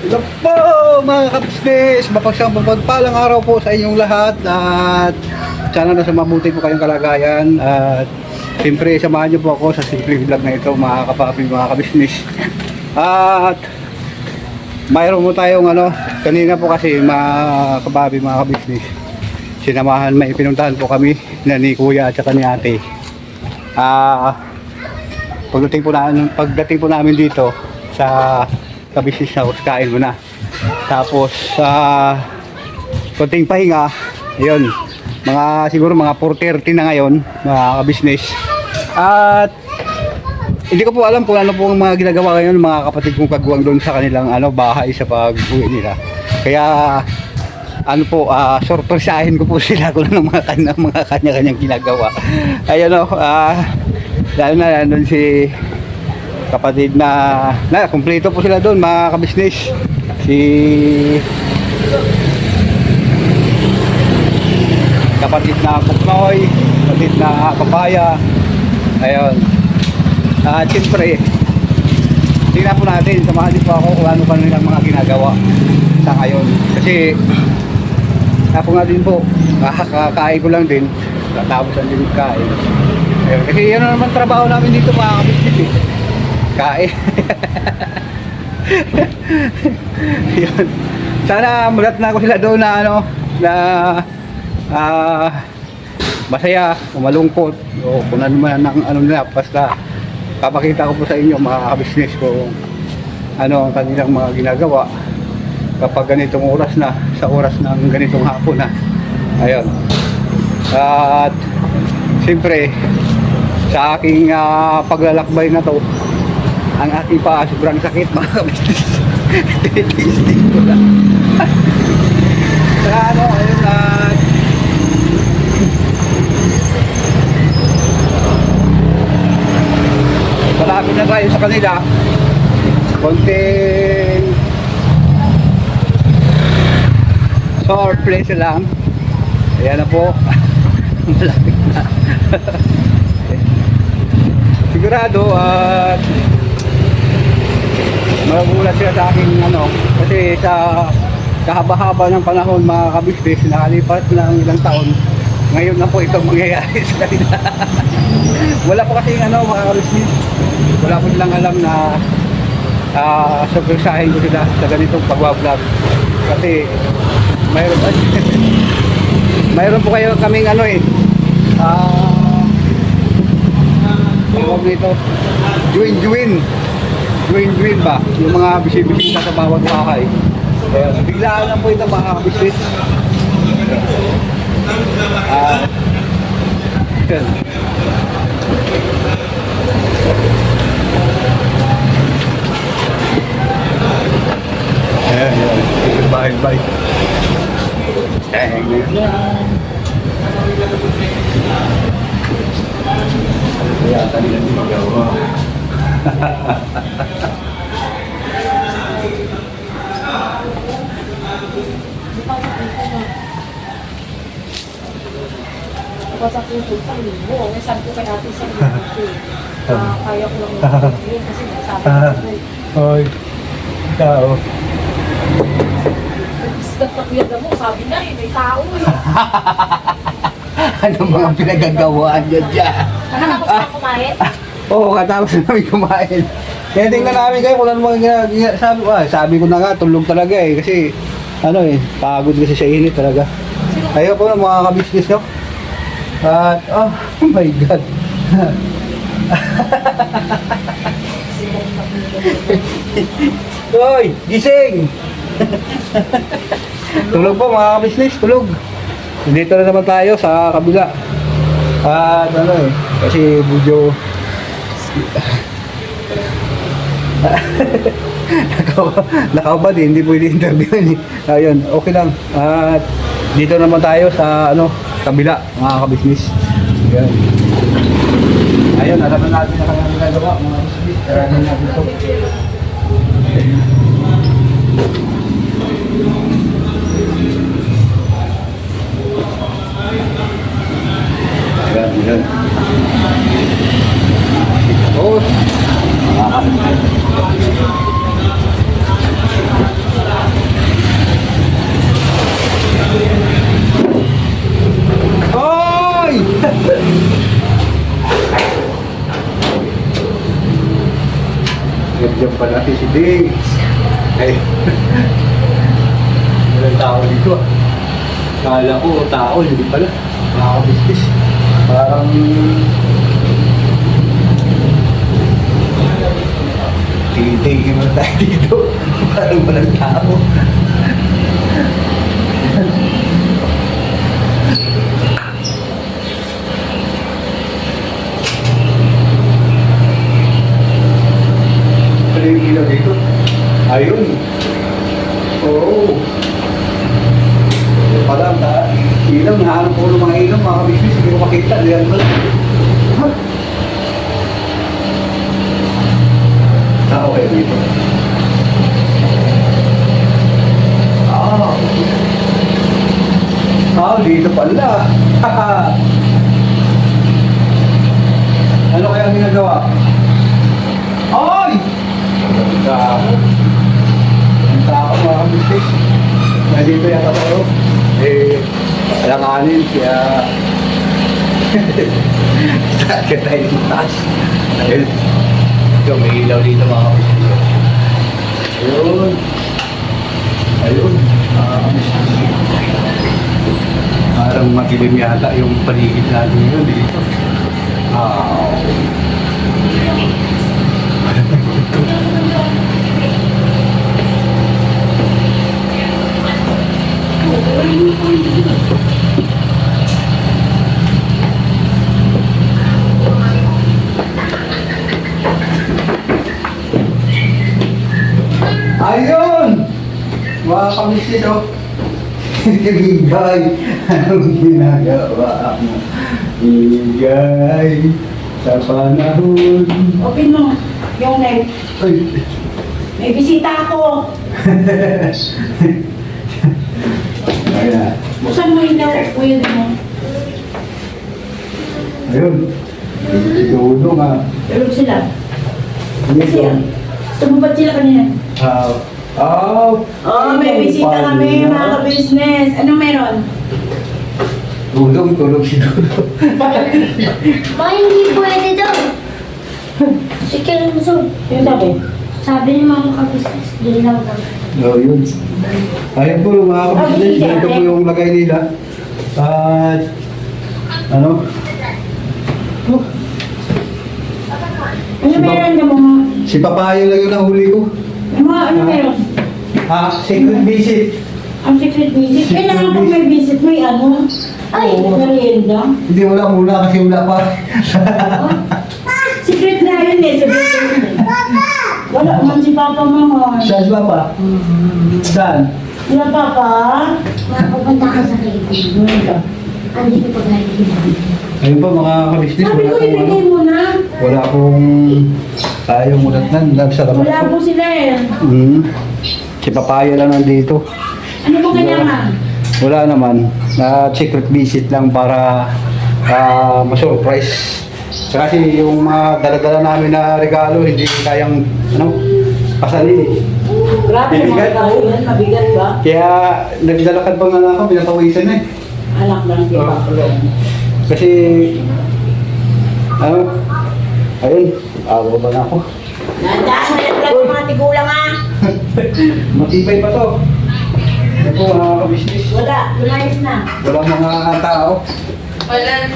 Hello po mga kabisnes, mapagpalang araw po sa inyong lahat at sana nasa mabuti po kayong kalagayan at siyempre samahan niyo po ako sa simple vlog na ito mga kapapi, mga kabisnes. At mayroon mo tayong kanina po kasi mga kapapi, mga kabisnes, sinamahan, may pinuntahan po kami na ni kuya at saka ni ate. Pagdating po namin dito sa business house, kain muna. Tapos konting pahinga, yun, siguro mga 4:30 na ngayon mga ka-business. At hindi ko po alam kung ano po ang mga ginagawa ngayon mga kapatid kong kagwang doon sa kanilang bahay sa pag-uwi nila. Kaya sorpresahin ko po sila kung ano mga kanya-kanyang ginagawa. Ayun lalo na doon si kapatid na kumpleto po sila doon mga kabisnes, si kapatid na Puknoy, kapatid na Papaya, ayun. At siyempre tingnan po natin, samahan din po ako kung ano pa nilang mga ginagawa sa ngayon, kasi ako nga din po kakain ko lang din, tapos ang din kain. Ayun, kasi yan naman trabaho namin dito mga kabisnes, kain. Yun. Sana mulat na ako sila doon na masaya o malungkot o kung ano man ang nila, basta papakita ko po sa inyo mga kabisnes ko ano ang kanilang mga ginagawa kapag ganitong oras na, sa oras ng ganitong hapon na. Ayun. At siyempre sa aking paglalakbay na to, ang aking pa sobrang sakit mga kabisnes. Titiistin ko lang. Saka ayun malapit na tayo sa kanila. Konting surprise lang. Ayan na po. Malapit na. Sigurado at magulat sila sa akin kasi sa kahaba-haba ng panahon mga kabisnes, nakalipas ng ilang taon, ngayon na po ito mangyayari sa kanila. Wala po kasi mga kabisnes, wala po lang alam na surpresahin ko sila sa ganitong pagbablog, kasi mayroon po kayo kaming tawag nito, Juin ba? Yung mga bisibisita sa bawat bahay. Biglaan lang po ito mga kabisnes. Bye. Kaya kanina niligaw. Sa puso sa linggo. Sabi ko kay ate sa linggo. Kaya ko lang yun kasi sabi ko. Oy, tao. Isgat na kuya mo, sabi na may tao eh. Anong mga pinagagawaan niya dyan? Nakatapos ka kumain? Oo, katapos na namin kumain. Kaya tingnan namin kayo kung ano mga sabi ko na nga, tulog talaga kasi pagod kasi sa init talaga. Ayaw po ng mga kabisnes nyo. At oh my god. Hoy, gising. Tulog po mga kabisnes, tulog. Dito na naman tayo sa kabila. At kasi video nakaubad hindi pwede interview ayun, okay lang. At dito naman tayo sa kabila mga kabisnes. Ayun, alam na natin na kanyang ginagawa mga kabisnes. Karanin natin ito. Ayan. Oh. pa natin si Ding. Ay, walang tao dito ah. Kala ko tao, hindi pala. Nakaka-business. Parang... tingin mo tayo dito. Parang walang tao. Ano yung ilaw dito? Ayun. Oo. Pala, ilaw, nahanap ko ng mga ilaw, mga kabisnes, hindi ko makita. Diyan ba? Ha? Okay dito. Dito pala. Ano kaya ginagawa? Ay! Ang tao. Ang tao, mga kabisnes. Nandito yata tayo. Alanganin siya. Start ka tayo ng taas. Ayun. Ito, may ilaw dito mga kabisnes. Ayun. Ayun. Parang madilim yata yung paligid natin yun dito. Ayun! Mga kamislis, oh. Ibigay, anong ginagawa mo? Ibigay sa panahon. Open mo yung net. Ay. May bisita ako. Ayan. Buksan mo yung kuya mo. Ayun. Itulo nga. Tulog sila. Dito. Tumupad sila kanina. Oh, May bisita kami, mga ka-business. Anong meron? tulog si Dudo. Ma, hindi pwede daw. Si Kelso. Yung sabi? Sabi ni Mama Kabisnes, doon lang daw. Oh, yun. Ayun po, mga kapatid, dito po yung lagay nila. At, ano? Ano meron ka mga? Si Papayo lang yung nahuli ko. Ano meron? Secret visit. Ang secret visit. Kailangan kung may visit, may ano? Ay, merienda. Hindi, wala muna kasi wala pa. Secret na yun eh. Secret visit. Wala man si Papa mo. Saan si Papa? Saan? Wala Papa? Mapupunta ka sa kaibigan. Wala. Andito pa galing. Ayun po mga kabisnes, Sabi ko, ibigay mo na. wala akong tayong mulatnan. Sa labas Wala po. po sila eh. Si Papayo lang nandito. Ano po kailangan? Wala naman. Secret visit lang para ma-surprise. Kasi yung mga dala-dala namin na regalo, hindi kayang pasalin eh. Grabe Bibigat. mga tao yan. Mabigat ba? Kaya nagdalakad pa nga ako, pinatawisan na eh. Anak lang si Papa Long. Kasi, ayun, awa ba na ako. Nandaan mo yung vlog ng mga tigulang ah. Matibay pa to. Ito po mga kabisnes. Wala, lumayas na. Walang mga tao. Walang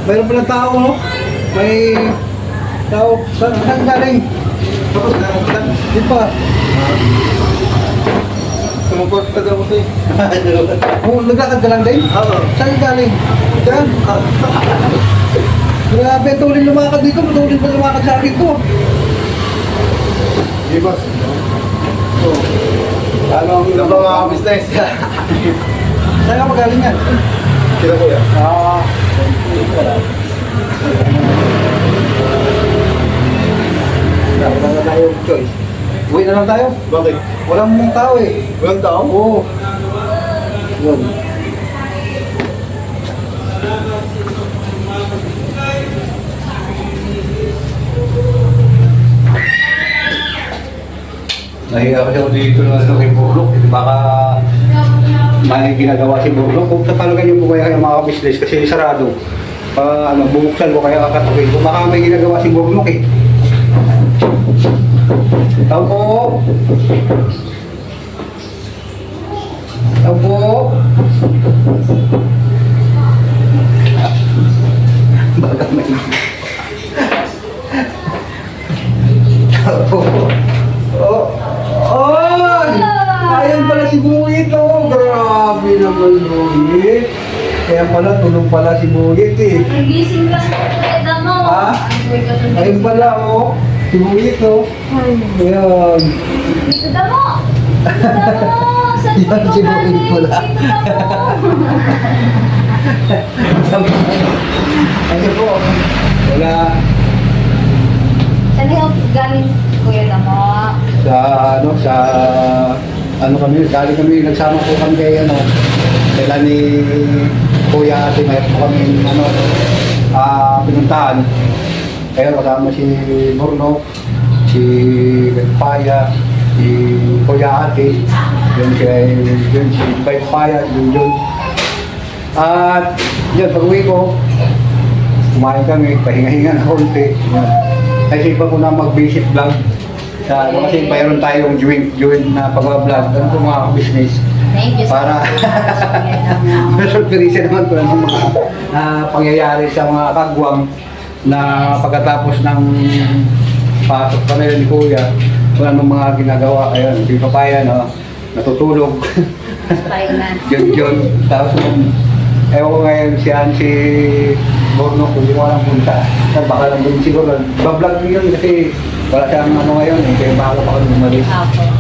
Mayroon pala tao, no? May tao. Saan galing? Tapos na ako lang. Di pa. Tumupot ka daw kasi. Oh, naglakad ka lang din? Oo. Saan galing? Diyan? Grabe, tuloy lumakad dito. Tuloy pa lumakad sa akin to. Di ba? Oh. Ano ang Ano ba mga business? saan ka magaling yan? Kira ko yan. Wala na tayo choice. Uwi na lang tayo. Bakit? Walang mong tao eh. Walang tao? Oo. Yun. Nahiya kasi ako dito na ano kay Burlok. Baka may ginagawa si Burlok. Kung talaga niyo po kaya mga business kasi sarado. Bubuksan ko kaya kakatawin ko. Baka may ginagawa si Burlok eh. Tao po. Tao po. Baka may Tao po. Oh! Ayan pala si Buyit oh! Grabe naman Buyit. Kaya pala, tulog pala si Buyit eh. Nagising ka sa kuweda mo. Ha? Ayun pala oh. Si Buyit oh. Ayan. Dito na mo. Dito na mo. Saan Yan si Buyit pala. Ano po? Wala. Saan yung galing kuya na mo? Kami, galing kami, nagsama po kami kay kaya ni Kuya Ate, mayroon po kami pinuntahan. Kaya kasama si Burno, si Paya, si Kuya Ate, yun si Paya, yun. At yun, pag-uwi ko, kumain kami, pahinga-hinga na konti. Kasi iba ko na mag-visit vlog. Kasi mayroon tayong joint na pag-vlog. Ano po mga business? Thank you. Para surprise naman kung anong mga pangyayari sa mga kagwang na pagkatapos ng pasok pa nila ni Kuya, kung anong mga ginagawa. Ayun, si Papaya natutulog. Yun. Tapos ewan ko ngayon si Borno, kung di mo alam punta. Baka lang din siguro. Bablog yun kasi wala siyang ngayon eh. Kaya baka pa kami umalis.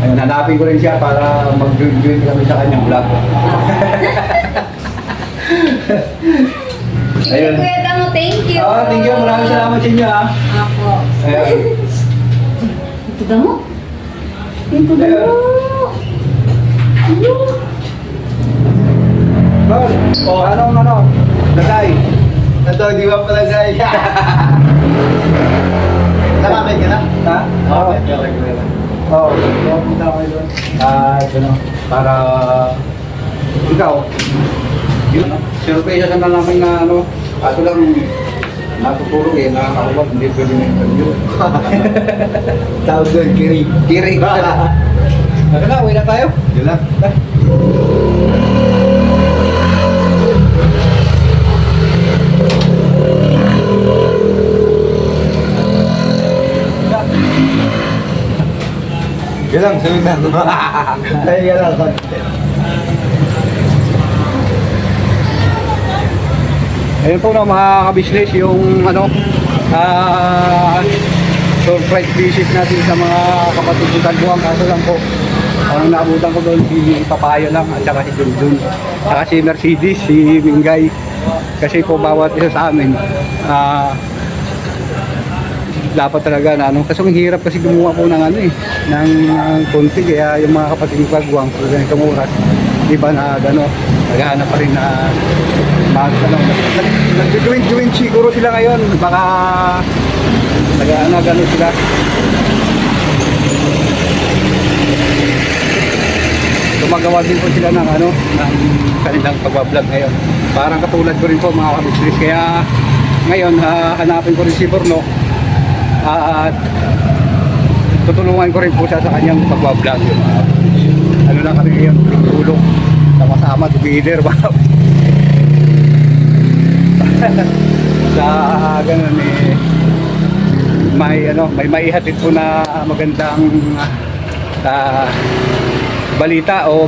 Ayun, hanapin ko rin siya para mag-join kami sa kanyang vlog. Ayun. Kuya Damo, thank you. Thank you. Maraming salamat sa inyo Ako. Ayun. Dito na mo. Dito na mo. Bol, ano? Lagay. Ito, di ba pala guys? Nakakit ka na? Ha? Oo. Oo. Punta ko doon. Para ikaw. Yun, surprise na namin na kaso lang natutulog eh, nakakawag, hindi pwede na interview. Tawag doon, kiri. Kiri. Ano na, uwi na tayo? Yun lang. Yun lang, sunod na. Ay, yun lang. Ayun po na mga ka-business yung surprise visit natin sa mga kapatid ko Tagbuang. Kaso lang po, ang naabutan ko doon si Papaya lang at saka si Junjun. Saka si Mercedes, si Mingay. Kasi po bawat isa sa amin, dapat talaga na kasi ang hirap kasi gumawa po ng ng konti, kaya yung mga kapatid ko Tagbuang sa ganitong oras, iba na naghahanap pa rin na nag-join siguro sila ngayon, baka nag-ano sila. Gumagawa din po sila ng ng kanilang pag-vlog ngayon. Parang katulad ko rin po mga kabisnes, kaya ngayon hanapin ko rin si Borno at tutulungan ko rin po siya sa kanyang pag-vlog. Ano lang kami ngayon, tulong sama-sama together ba. Sa ganun eh, may maihatid po na magandang balita o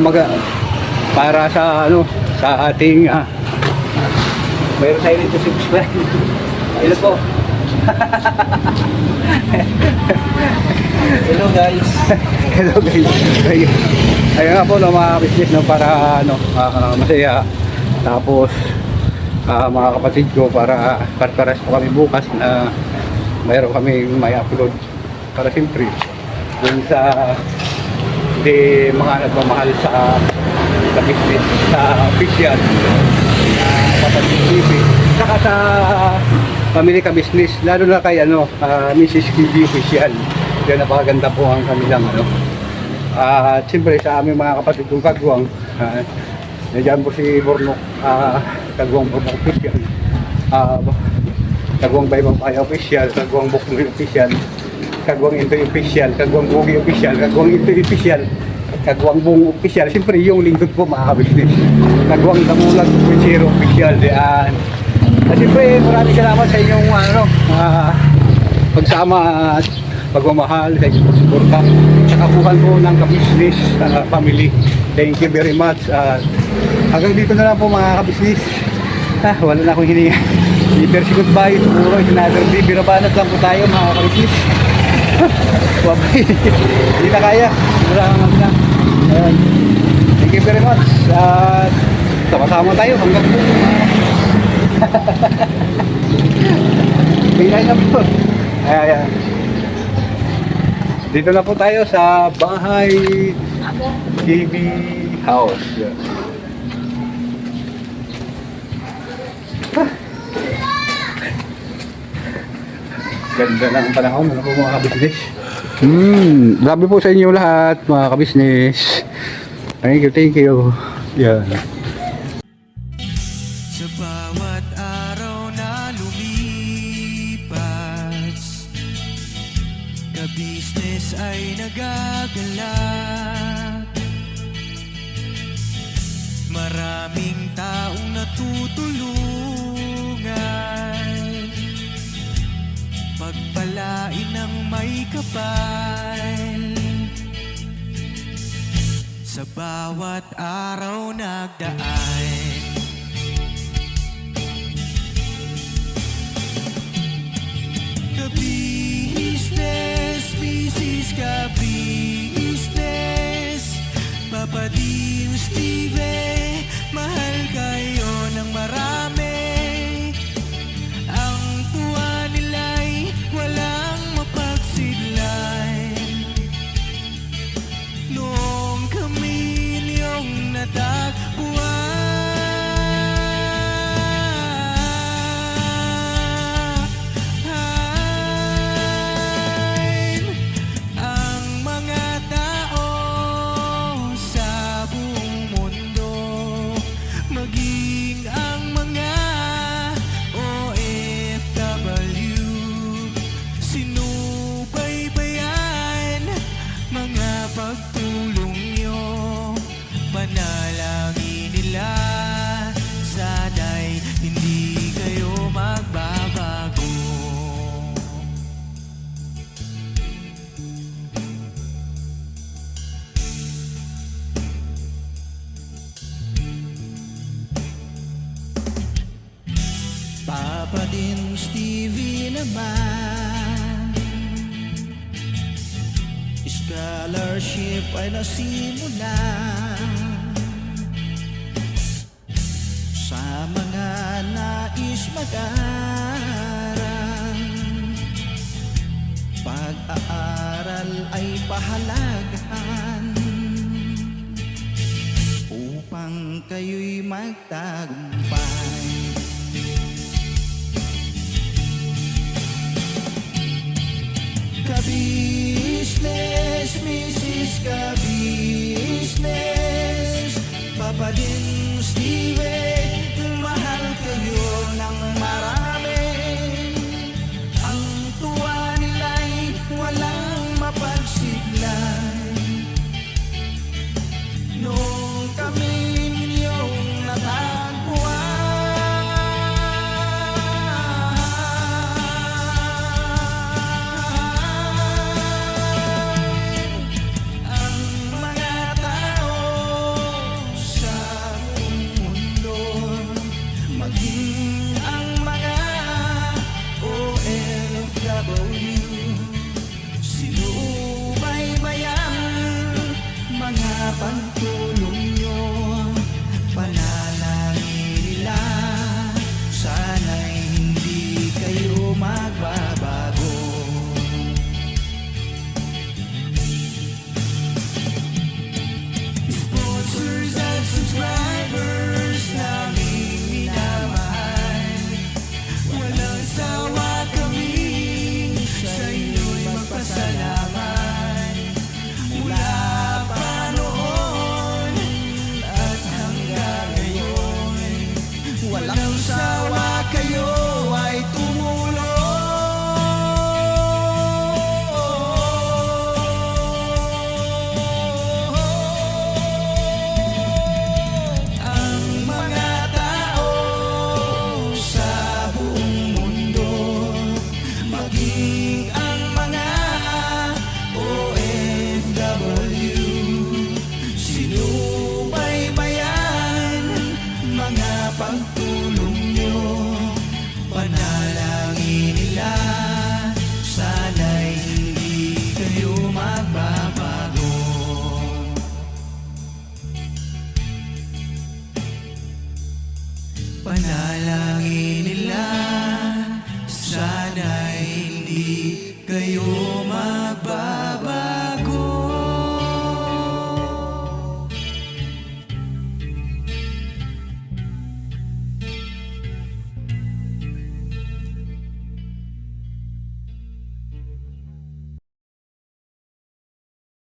para sa sa ating mayroon tayo dito subscribe. Hello po. Hello guys. Hello guys. Ayun nga po mga business para masaya. Tapos mga kapatid ko para parparas po kami bukas na mayroon kami may upload para siyempre dun sa hindi mga nagmamahal sa business, sa official kapatid TV, saka sa family ka business, lalo na kay Mrs. TV official. Yan, napakaganda po ang kanilang At siyempre sa aming mga kapatid kong kagwang, nandiyan po si Bornok, kagwang Bornok official, kagwang Baybang Paya official, kagwang Buknoy official, kagwang Intoy official, kagwang Bugi official, kagwang Intoy official, kagwang Bung official. Siyempre yung lingkod ko mga kabisnes, kagwang Damulag official. At siyempre maraming salamat sa inyong pagsama at pagmamahal sa inyong suporta sa kabuhan po ng kabisnes family. Thank you very much. Hanggang dito na lang po mga kabisnes. Wala na akong hininga. Hindi goodbye. Siguro is another day. Birabanat lang po tayo mga kabisnes. Wabay. Hindi na kaya. Maraming na. Ayan. Thank you very much. At sama-sama tayo hanggang po. Pinay na po. Ayan. Dito na po tayo sa Bahay TV House. Yeah. Ganda ng panahon, ano po mga kabisnes. Grabe po sa inyo lahat mga kabisnes. Thank you. Yan. Sa bawat araw na lumipas, ka-business ay nagagalak. Maraming taong natutulungan, pagpalain ng may kapal. Sa bawat araw nagdaan, ka-business, business ka-business, Papa Dim, Steve, mahal kayo ng marami. Ang tuwa nila'y walang mapagsidlan. Noong kami niyong natagpuan, ang mga tao sa buong mundo, maging ang mga OFW, sinubaybayan mga pagtulong nyo, panalangin nila, sana'y hindi kayo magbabago. Papa din Stevie naman, scholarship ay nasimulan sa mga nais mag-aral. Pag-aaral ay pahalagahan upang kayo'y magtagumpay. Ka-business, Mrs. Ka-business, Papa din Steve, mahal kayo ng marami.